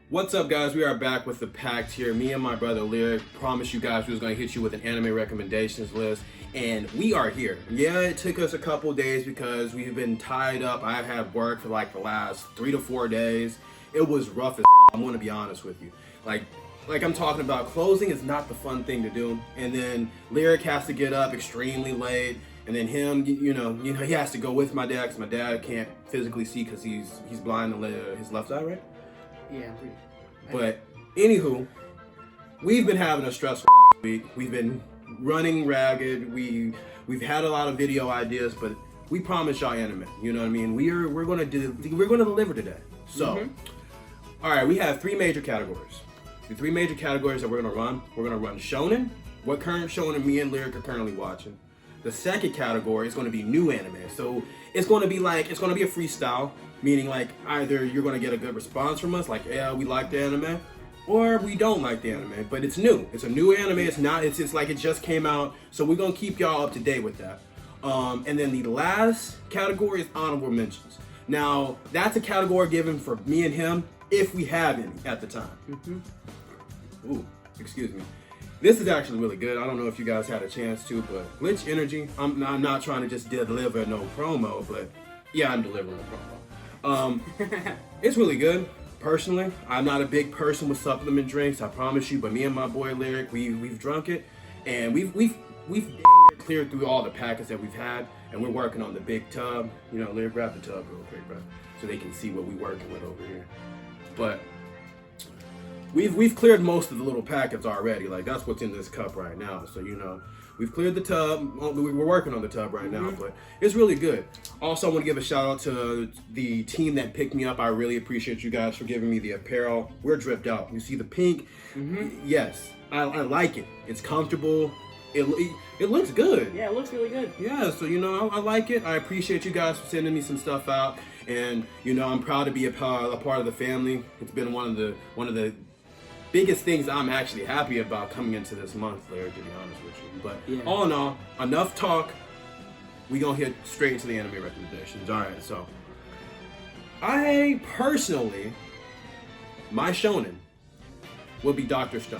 What's up, guys? We are back with the Pact here. Me and my brother Lyric promised you guys we was going to hit you with an anime recommendations list, and we are here. Yeah, it took us a couple days because we've been tied up. I had work for like the last 3 to 4 days. It was rough as hell. I'm going to be honest with you. Like I'm talking about, closing is not the fun thing to do, and then Lyric has to get up extremely late, and then him, you know, he has to go with my dad because my dad can't physically see because he's blind in his left eye, right? Yeah, I'm pretty. But anywho, we've been having a stressful week. We've been running ragged. We've had a lot of video ideas, but we promised y'all anime. You know what I mean? We're gonna deliver today. So, all right, we have 3 major categories. The 3 major categories that we're gonna run. We're gonna run shonen. What current shonen me and Lyric are currently watching. The second category is going to be new anime. So it's going to be a freestyle, meaning like either you're going to get a good response from us, like, yeah, we like the anime, or we don't like the anime, but it's new. It's a new anime. It's like it just came out. So we're going to keep y'all up to date with that. And then the last category is honorable mentions. Now, that's a category given for me and him, if we have any at the time. Ooh, excuse me. This is actually really good. I don't know if you guys had a chance to, but Glitch Energy, I'm not trying to just deliver no promo, but yeah, I'm delivering a promo. It's really good. Personally, I'm not a big person with supplement drinks, I promise you, but me and my boy Lyric, we've drunk it, and we've cleared through all the packets that we've had, and we're working on the big tub. You know, Lyric, grab the tub real quick, bro, so they can see what we're working with over here. But We've cleared most of the little packets already. Like, that's what's in this cup right now. So, you know, we've cleared the tub. We're working on the tub right now, but it's really good. Also, I want to give a shout out to the team that picked me up. I really appreciate you guys for giving me the apparel. We're dripped out. You see the pink? Yes, I like it. It's comfortable. It looks good. Yeah, it looks really good. Yeah, so, you know, I like it. I appreciate you guys for sending me some stuff out. And, you know, I'm proud to be a part of the family. It's been one of the biggest things I'm actually happy about coming into this month, Larry, to be honest with you. But yeah, all in all, enough talk. We gonna hit straight into the anime recommendations. All right, so I personally, my shonen will be Dr. Stone.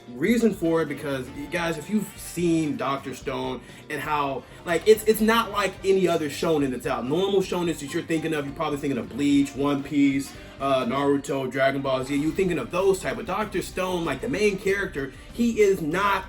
Reason for it, because guys, if you've seen Dr. Stone and how, like, it's not like any other shonen that's out. Normal shonen that you're thinking of, you're probably thinking of Bleach, One Piece, Naruto, Dragon Ball Z. You're thinking of those type. But Dr. Stone, like the main character, he is not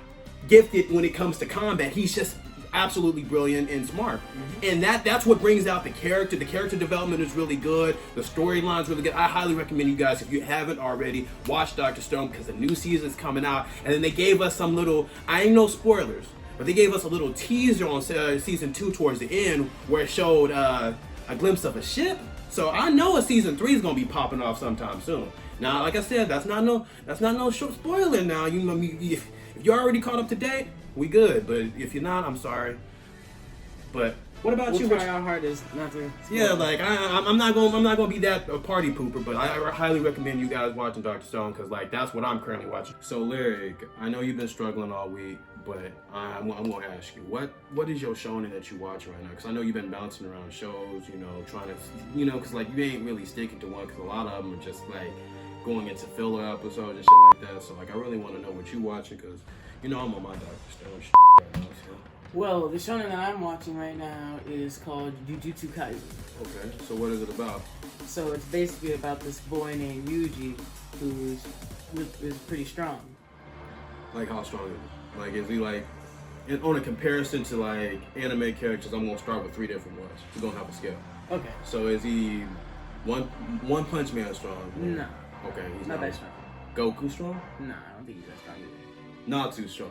gifted when it comes to combat. He's just absolutely brilliant and smart, and that's what brings out the character. The character development is really good. The storyline's really good. I highly recommend you guys, if you haven't already, watch Dr. Stone, because the new season is coming out. And then they gave us some little, I ain't no spoilers, but they gave us a little teaser on season 2 towards the end, where it showed a glimpse of a ship. So I know a season 3 is gonna be popping off sometime soon. Now, like I said, that's not no short spoiler. Now, you know, if you're already caught up to date, we good. But if you're not, I'm sorry. But what about you? We'll try our hardest not to. Yeah, like I'm not gonna be that party pooper, but I highly recommend you guys watching Dr. Stone, because like that's what I'm currently watching. So Lyric, I know you've been struggling all week, but I'm gonna ask you, what is your shonen that you watch right now? Because I know you've been bouncing around shows, you know, trying to, you know, because like you ain't really sticking to one, because a lot of them are just like going into filler episodes and shit like that. So like I really want to know what you watching, because you know I'm on my Dr. Stone shit right now. So. Well, the shonen that I'm watching right now is called Jujutsu Kaisen. Okay, so what is it about? So it's basically about this boy named Yuji who is pretty strong. Like, how strong is he? Like, is he like, on a comparison to like anime characters, I'm gonna start with 3 different ones. We're gonna have a scale. Okay. So is he one Punch Man strong? No. Okay, he's not that strong. Goku strong? No, I don't think he's that strong either. Not too strong.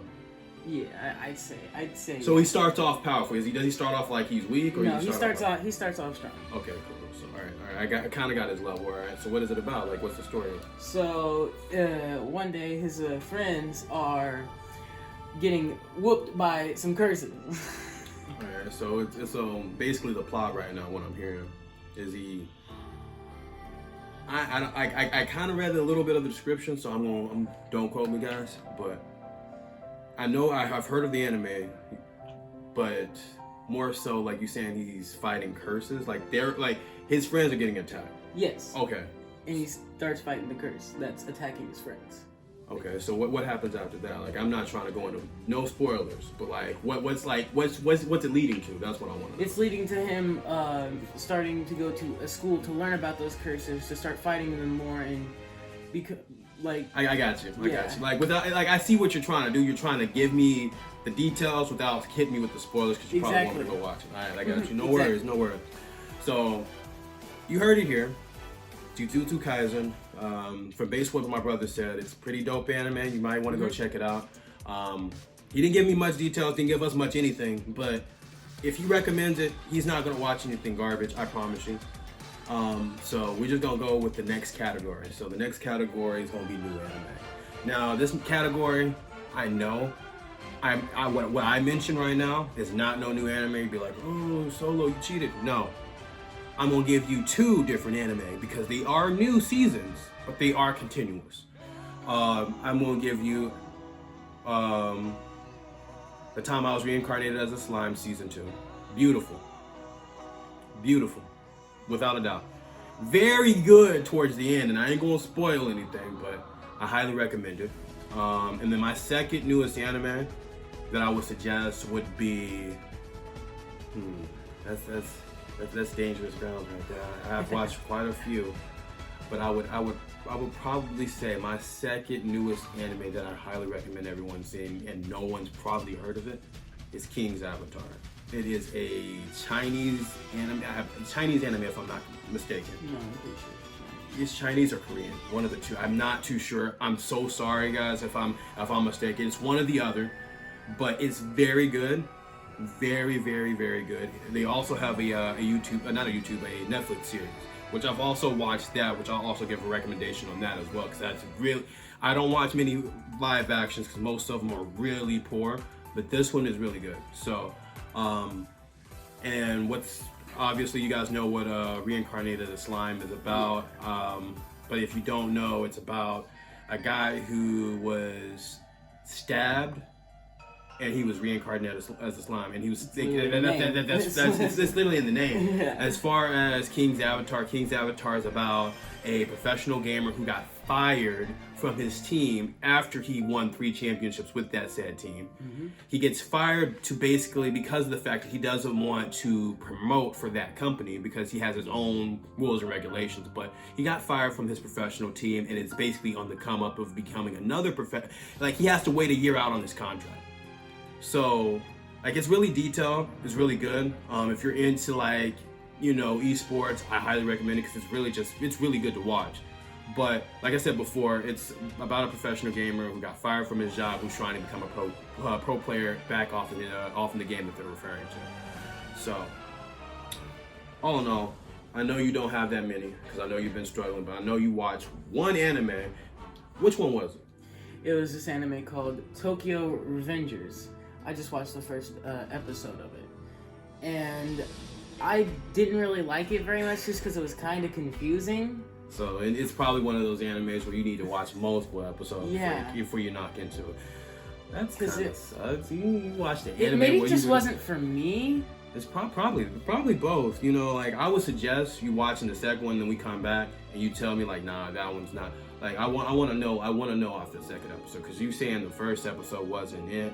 Yeah, I'd say. So he starts off powerful. Does he start off like he's weak, or no? He starts off strong. Okay, cool. So all right. I kind of got his level. All right. So what is it about? Like, what's the story? So one day his friends are getting whooped by some curses. All right. So it's basically the plot right now. What I'm hearing is he. I kind of read a little bit of the description, so don't quote me, guys, but I know I've heard of the anime, but more so like you saying he's fighting curses, like they're like his friends are getting attacked. Yes. Okay. and he starts fighting the curse that's attacking his friends. Okay, so what happens after that? Like, I'm not trying to go into no spoilers, but like, what's it leading to? That's what I want to know. It's leading to him starting to go to a school to learn about those curses, to start fighting them more, and because like I got you. I got you. Like, without, like, I see what you're trying to do. You're trying to give me the details without hitting me with the spoilers because you probably want to go watch it. All right, I got you. No worries, no worries. So, you heard it here. Jujutsu Kaisen. From base what my brother said, it's pretty dope anime. You might want to go check it out. He didn't give me much details, didn't give us much anything, but if he recommends it, he's not gonna watch anything garbage, I promise you. So we're just gonna go with the next category. So the next category is gonna be new anime. Now this category, I know, what I mentioned right now is not no new anime. You'd be like, oh, Solo, you cheated. No. I'm gonna give you 2 different anime because they are new seasons, but they are continuous. I'm gonna give you The Time I Was Reincarnated as a Slime season 2. Beautiful. Beautiful. Without a doubt. Very good towards the end, and I ain't gonna spoil anything, but I highly recommend it. And then my second newest anime that I would suggest would be that's dangerous ground right there. I've watched quite a few, but I would probably say my second newest anime that I highly recommend everyone seeing, and no one's probably heard of it, is King's Avatar. It is a Chinese anime if I'm not mistaken. No, I'm pretty sure. It's Chinese or Korean, one of the two. I'm not too sure. I'm so sorry, guys, if I'm mistaken. It's one or the other, but it's very good. Very, very, very good. They also have a Netflix series, which I've also watched that, which I'll also give a recommendation on that as well, because that's really, I don't watch many live actions because most of them are really poor, but this one is really good. So, and what's, obviously you guys know what Reincarnated as Slime is about, but if you don't know, it's about a guy who was stabbed and he was reincarnated as a slime, and he was thinking it's literally in the name. Yeah. As far as King's Avatar is about a professional gamer who got fired from his team after he won 3 championships with that said team. Mm-hmm. He gets fired to basically because of the fact that he doesn't want to promote for that company because he has his own rules and regulations. But he got fired from his professional team, and it's basically on the come up of becoming another like he has to wait a year out on his contract. So, like, it's really detailed. It's really good. If you're into, like, you know, esports, I highly recommend it because it's really good to watch. But like I said before, it's about a professional gamer who got fired from his job, who's trying to become a pro player back off in the game that they're referring to. So, all in all, I know you don't have that many because I know you've been struggling, but I know you watched one anime. Which one was it? It was this anime called Tokyo Revengers. I just watched the first episode of it, and I didn't really like it very much just because it was kind of confusing. So it's probably one of those animes where you need to watch multiple episodes before you knock into it. That's kind of sucks. You watched the anime. Maybe it just wasn't for me. It's probably both. You know, like I would suggest you watching the second one, then we come back and you tell me like, nah, that one's not. Like I want to know after the second episode because you saying the first episode wasn't it.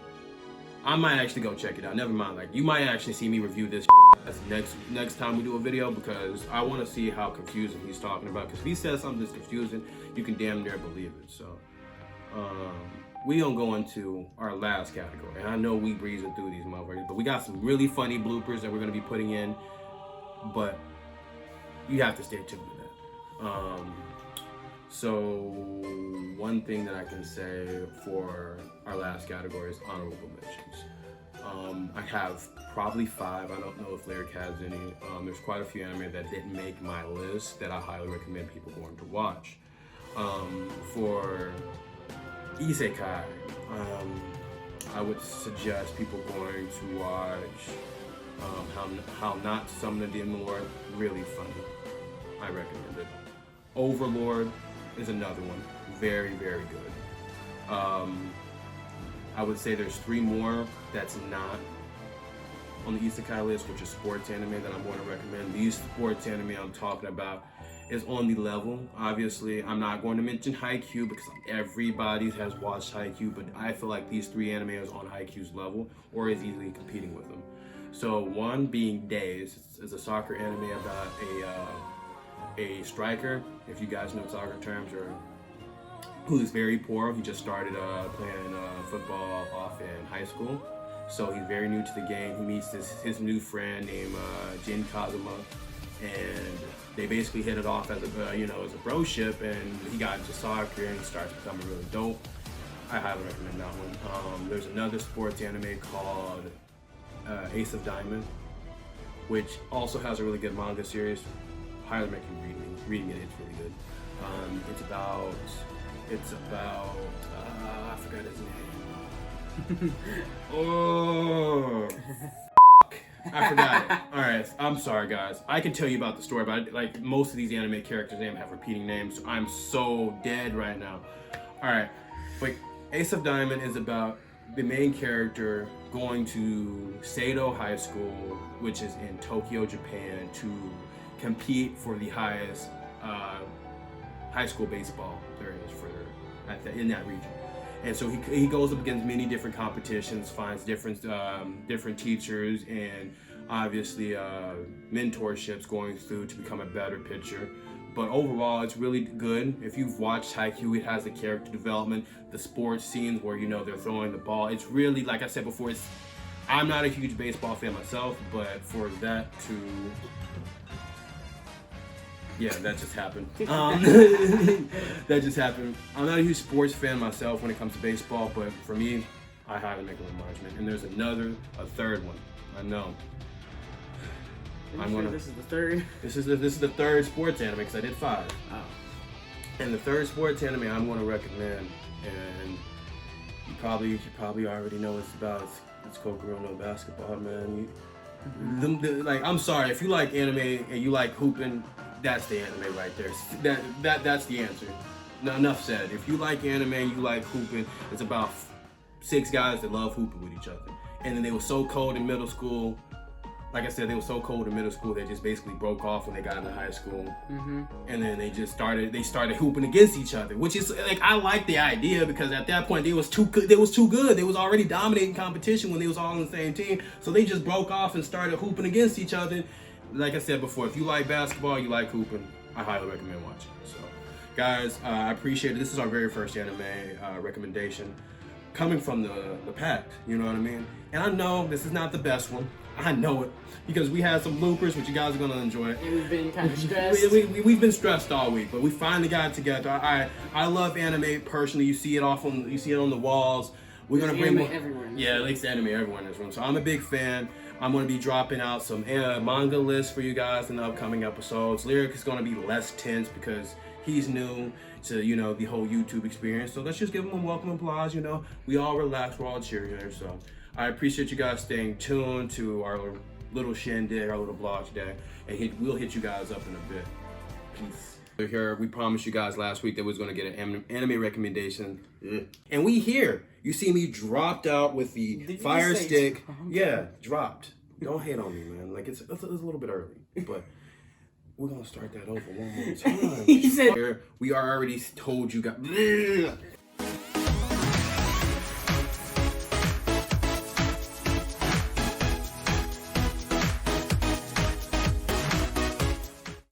I might actually go check it out. Never mind. Like you might actually see me review this next time we do a video because I want to see how confusing he's talking about. Because if he says something that's confusing, you can damn near believe it. So we don't go into our last category. And I know we breezing through these motherfuckers, but we got some really funny bloopers that we're gonna be putting in. But you have to stay tuned to that. So one thing that I can say for our last category is honorable mentions. I have probably 5. I don't know if Lyric has any. There's quite a few anime that didn't make my list that I highly recommend people going to watch. For Isekai, I would suggest people going to watch How Not to Summon a Demon Lord. Really funny. I recommend it. Overlord is another one. Very, very good. I would say there's 3 more that's not on the Isekai list, which is sports anime that I'm going to recommend. These sports anime I'm talking about is on the level. Obviously, I'm not going to mention Haikyuu because everybody has watched Haikyuu, but I feel like these 3 anime is on Haikyuu's level or is easily competing with them. So one being Days is a soccer anime about a striker, if you guys know soccer terms, or who's very poor. He just started playing football off in high school, so he's very new to the game. He meets his new friend named Jin Kazuma, and they basically hit it off as a as a broship, and he got into soccer and starts becoming really dope. I highly recommend that one. There's another sports anime called Ace of Diamond, which also has a really good manga series. Highly recommend reading it. It's really good. It's about I forgot his name. Oh, I forgot it. All right, I'm sorry, guys. I can tell you about the story, but like most of these anime characters' names have repeating names, so I'm so dead right now. All right, but Ace of Diamond is about the main character going to Seido High School, which is in Tokyo, Japan, to compete for the highest high school baseball there is in that region. And so he goes up against many different competitions, finds different teachers, and obviously mentorships going through to become a better pitcher. But overall, it's really good. If you've watched Haikyuu, it has the character development, the sports scenes where they're throwing the ball. It's really, like I said before, I'm not a huge baseball fan myself, but for that to that just happened. That just happened. I'm not a huge sports fan myself when it comes to baseball, but for me, I highly recommend watching it. And there's a third one. I know. This is the third. This is the third sports anime because I did 5. Oh. And the third sports anime I'm going to recommend, and you probably already know what it's about. It's called Girl No Basketball, man. I'm sorry if you like anime and you like hooping. That's the anime right there. That's the answer. Enough said. If you like anime and you like hooping, it's about 6 guys that love hooping with each other. And then they were so cold in middle school. Like I said, they were so cold in middle school they just basically broke off when they got into high school. Mm-hmm. And then they started hooping against each other, which is like, I like the idea because at that point they was too good. They was already dominating competition when they was all on the same team. So they just broke off and started hooping against each other. Like I said before, if you like basketball, you like hooping, I highly recommend watching. So, guys, I appreciate it. This is our very first anime recommendation coming from the Pact, you know what I mean? And I know this is not the best one. I know it because we had some bloopers, which you guys are going to enjoy. And we've been kind of stressed. We've been stressed all week, but we finally got it together. I love anime personally. You see it on the walls. We're going to bring anime everywhere. Yeah, links to anime everywhere in this room. So I'm a big fan. I'm going to be dropping out some manga lists for you guys in the upcoming episodes. Lyric is going to be less tense because he's new to, the whole YouTube experience. So let's just give him a welcome applause, We all relax, we're all cheer here. So I appreciate you guys staying tuned to our little shindig, our little vlog today. And we'll hit you guys up in a bit. Peace. Here, we promised you guys last week that we was going to get an anime recommendation. And we here. You see me dropped out with the fire stick. Yeah, dropped. Don't hate on me, man. Like, it's a little bit early. But we're going to start that over one more time. He said, we already told you guys.